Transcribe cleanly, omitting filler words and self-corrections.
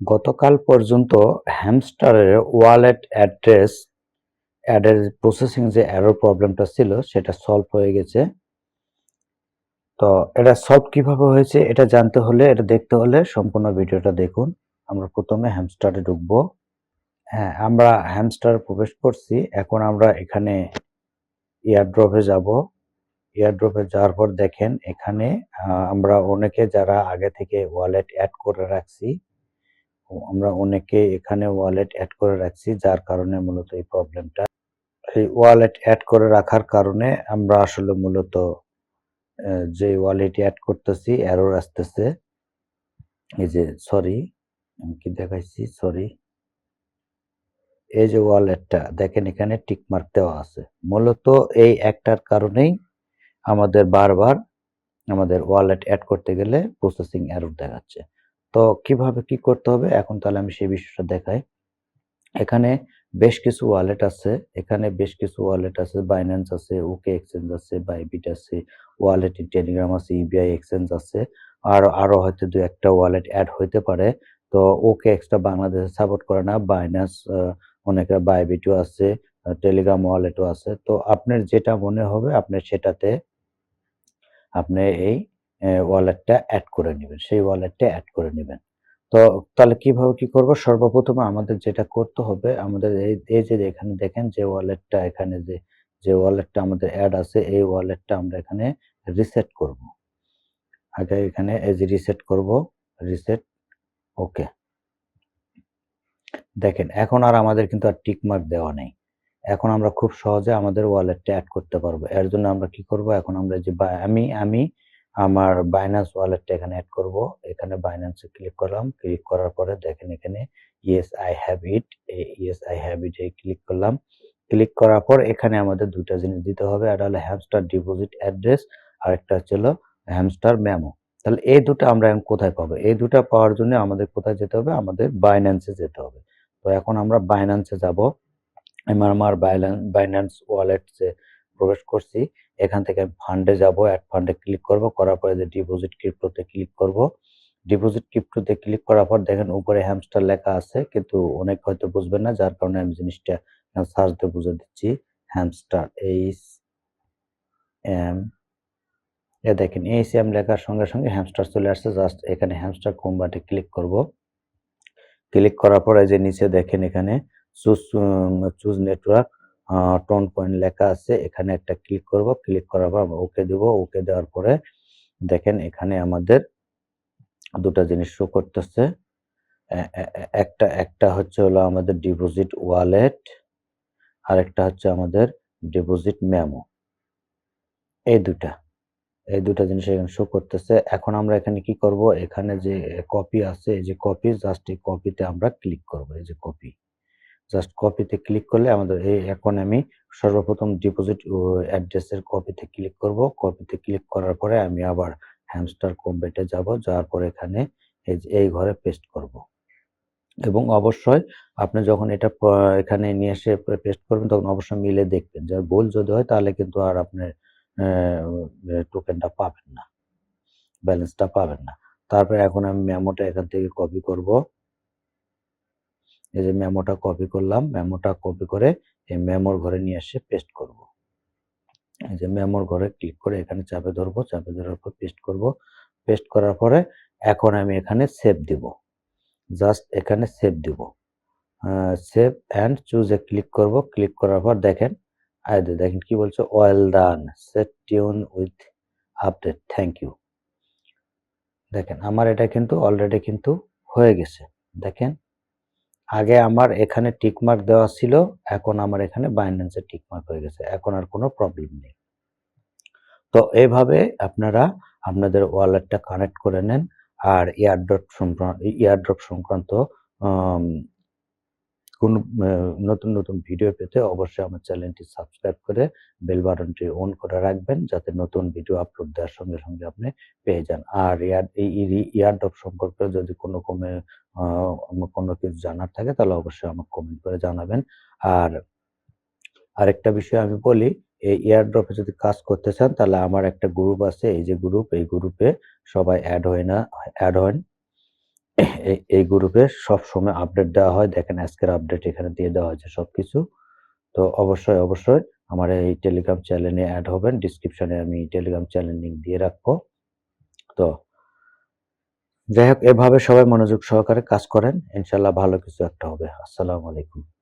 গতকাল পর্যন্ত হ্যামস্টারের wallet address অ্যাডের প্রসেসিং যে এরর প্রবলেমটা ছিল সেটা সলভ হয়ে গেছে। তো এটা সলভ কিভাবে হয়েছে এটা জানতে হলে, এটা দেখতে হলে সম্পূর্ণ ভিডিওটা দেখুন। আমরা প্রথমে হ্যামস্টারে ঢুকবো। হ্যাঁ, আমরা হ্যামস্টারে প্রবেশ করছি। এখন আমরা এখানে এয়ারড্রপে যাব। এয়ারড্রপে যাওয়ার পর দেখেন এখানে আমরা অনেকে যারা আগে থেকে ওয়ালেট অ্যাড করে রাখছি, আমরা অনেকে এখানে ওয়ালেট অ্যাড করে রাখছি, যার কারণে মূলত এই প্রবলেমটা। এই ওয়ালেট অ্যাড করে রাখার কারণে আমরা আসলে মূলত যে ওয়ালেট অ্যাড করতেছি এরর আসতেছে। এই যে সরি, আমি কি দেখাইছি, সরি, এই যে ওয়ালেটটা দেখেন এখানে টিক মার্ক দেওয়া আছে। মূলত এই একটার কারণেই আমাদের বারবার আমাদের ওয়ালেট অ্যাড করতে গেলে প্রসেসিং এরর দেখাচ্ছে। তো কিভাবে কি করতে হবে এখন তাহলে আমি সেই বিষয়টা দেখাই। এখানে বেশ কিছু ওয়ালেট আছে, এখানে বেশ কিছু ওয়ালেট আছে, বাইন্যান্স আছে, ওকে এক্সচেঞ্জ আছে, বাইবিট আছে, ওয়ালেট ইন টেলিগ্রাম আছে, ইবিআই এক্সচেঞ্জ আছে, আর আরো হয়তো দু একটা ওয়ালেট অ্যাড হইতে পারে। তো ওকে এক্সটা বাংলাদেশে সাপোর্ট করে না, বাইন্যান্স অনেকের বাইবিটও আছে, টেলিগ্রাম ওয়ালেটও আছে। তো আপনার যেটা মনে হবে আপনি সেটাতে আপনি এই ওয়ালেটটা অ্যাড করে নেবেন, সেই ওয়ালেটটা অ্যাড করে নেবেন। তো তাহলে কিভাবে কি করব? সর্বপ্রথমে আমাদের যেটা করতে হবে, আমাদের এই যে এখানে দেখেন যে ওয়ালেটটা, এখানে যে ওয়ালেটটা আমাদের অ্যাড আছে, এই ওয়ালেটটা আমরা এখানে রিসেট করব। আগে এখানে এই যে রিসেট করব, রিসেট, ওকে। দেখেন এখন আর আমাদের কিন্তু আর টিক মার্ক দেওয়া নেই। এখন আমরা খুব সহজে আমাদের ওয়ালেটটা অ্যাড করতে পারবো। এর জন্য আমরা কি করব? এখন আমরা যে আমি আমার বাইন্যান্স ওয়ালেটটা এখানে অ্যাড করব। এখানে বাইন্যান্সে ক্লিক করলাম। ক্লিক করার পরে দেখেন এখানে yes I have it, yes I have it A click করলাম। ক্লিক করার পর এখানে আমাদের দুইটা জিনিস দিতে হবে। একটা হলো হ্যামস্টার ডিপোজিট অ্যাড্রেস, আরেকটা হচ্ছে হলো হ্যামস্টার মেমো। তাহলে এই দুটো আমরা এখন কোথায় পাবো? এই দুটো পাওয়ার জন্য আমাদের কোথায় যেতে হবে? আমাদের বাইন্যান্সে যেতে হবে। তো এখন আমরা বাইন্যান্সে যাব। আমার বাইন্যান্স ওয়ালেটসে প্রবেশ করছি। এখান থেকে আমি ফান্ডে যাব, অ্যাড ফান্ডে ক্লিক করব, করার পরে যে ডিপোজিট ক্রিপ্টোতে ক্লিক করব। ডিপোজিট ক্রিপ্টোতে ক্লিক করার পর দেখেন উপরে হ্যামস্টার লেখা আছে, কিন্তু অনেক হয়তো বুঝবেন না, যার কারণে আমি জিনিসটা সার্চ দিয়ে বুঝে দিচ্ছি। হ্যামস্টার এম, এ দেখেন এইচএম লেখার সঙ্গে সঙ্গে হ্যামস্টার চলে আসছে। জাস্ট এখানে হ্যামস্টার কম্বাটে ক্লিক করব। ক্লিক করার পরে যে নিচে দেখেন এখানে চুজ নেটওয়ার্ক টোন পয়েন্ট লেখা আছে, এখানে একটা ক্লিক করব। ক্লিক করার পর ওকে দেব। ওকে দেওয়ার পরে দেখেন এখানে আমাদের দুটা জিনিস শো করতেছে। একটা একটা হচ্ছে হলো আমাদের ডিপোজিট ওয়ালেট, আর একটা হচ্ছে আমাদের ডিপোজিট মেমো। এই দুটা জিনিস এখানে শো করতেছে। এখন আমরা এখানে কি করব? এখানে যে কপি আছে, এই যে কপি, জাস্ট এই কপিতে আমরা ক্লিক করব। এই যে কপি, জাস্ট কপিতে ক্লিক করলে আমাদের এখন আমি সর্বপ্রথম ডিপোজিট অ্যাড্রেসের কপিতে ক্লিক করব। কপিতে ক্লিক করার পরে আমি আবার হ্যামস্টার কম্বেটে যাব, যাওয়ার পরে এখানে এই ঘরে পেস্ট করব। এবং অবশ্যই আপনি যখন এটা এখানে নিয়ে এসে পেস্ট করবেন তখন অবশ্যই মিলে দেখবেন। যার ভুল যদি হয় তাহলে কিন্তু আর আপনি টোকেনটা পাবেন না, ব্যালেন্সটা পাবেন না। তারপরে এখন আমি মেমোটা এখান থেকে কপি করব। এই যে মেমোটা কপি করলাম, মেমোটা কপি করে এই মেমোর ঘরে নিয়ে এসে পেস্ট করব। এই যে মেমোর ঘরে ক্লিক করে এখানে চাপে ধরবো, চাপে ধরার পর পেস্ট করব। পেস্ট করার পরে এখন আমি এখানে সেভ দিব, জাস্ট এখানে সেভ দিব। Save and choose a click করব। ক্লিক করার পর দেখেন দেখেন কি বলছে, well done, stay tuned with update, thank you. দেখেন আমার এটা কিন্তু অলরেডি কিন্তু হয়ে গেছে। দেখেন আগে আমার এখানে টিক মার্ক দেওয়া ছিল, এখন আমার এখানে বাইন্যান্সে টিক মার্ক হয়ে গেছে, এখন আর কোনো প্রবলেম নেই। তো এইভাবে আপনারা আপনাদের ওয়ালেটটা কানেক্ট করে নেন। আর এয়ারড্রপ সংক্রান্ত কোন নতুন নতুন ভিডিও পেতে অবশ্যই আমার চ্যানেলটি সাবস্ক্রাইব করে বেল বাটনটি অন করে রাখবেন, যাতে নতুন ভিডিও আপলোড দেওয়ার সঙ্গে সঙ্গে আপনি পেয়ে যান। আর এয়ারড্রপ সম্পর্কে যদি কোনো কিছু জানার থাকে তাহলে অবশ্যই আমাকে কমেন্ট করে জানাবেন। আর আরেকটা বিষয় আমি বলি, এই এয়ারড্রপে যদি কাজ করতে চান তাহলে আমার একটা গ্রুপ আছে, এই যে গ্রুপ, এই গ্রুপে সবাই অ্যাড হন। এই গ্রুপে সবসময় আপডেট দেওয়া হয়। দেখেন আজকের আপডেট এখানে দিয়ে দেওয়া হয়েছে সবকিছু। তো অবশ্যই আমার এই টেলিগ্রাম চ্যানেলে এড হবেন। ডেসক্রিপশনে আমি টেলিগ্রাম চ্যানেল লিংক দিয়ে রাখবো। তো যাই হোক এভাবে সবাই মনোযোগ সহকারে কাজ করেন। ইনশাআল্লাহ ভালো কিছু একটা হবে। আসসালামু আলাইকুম।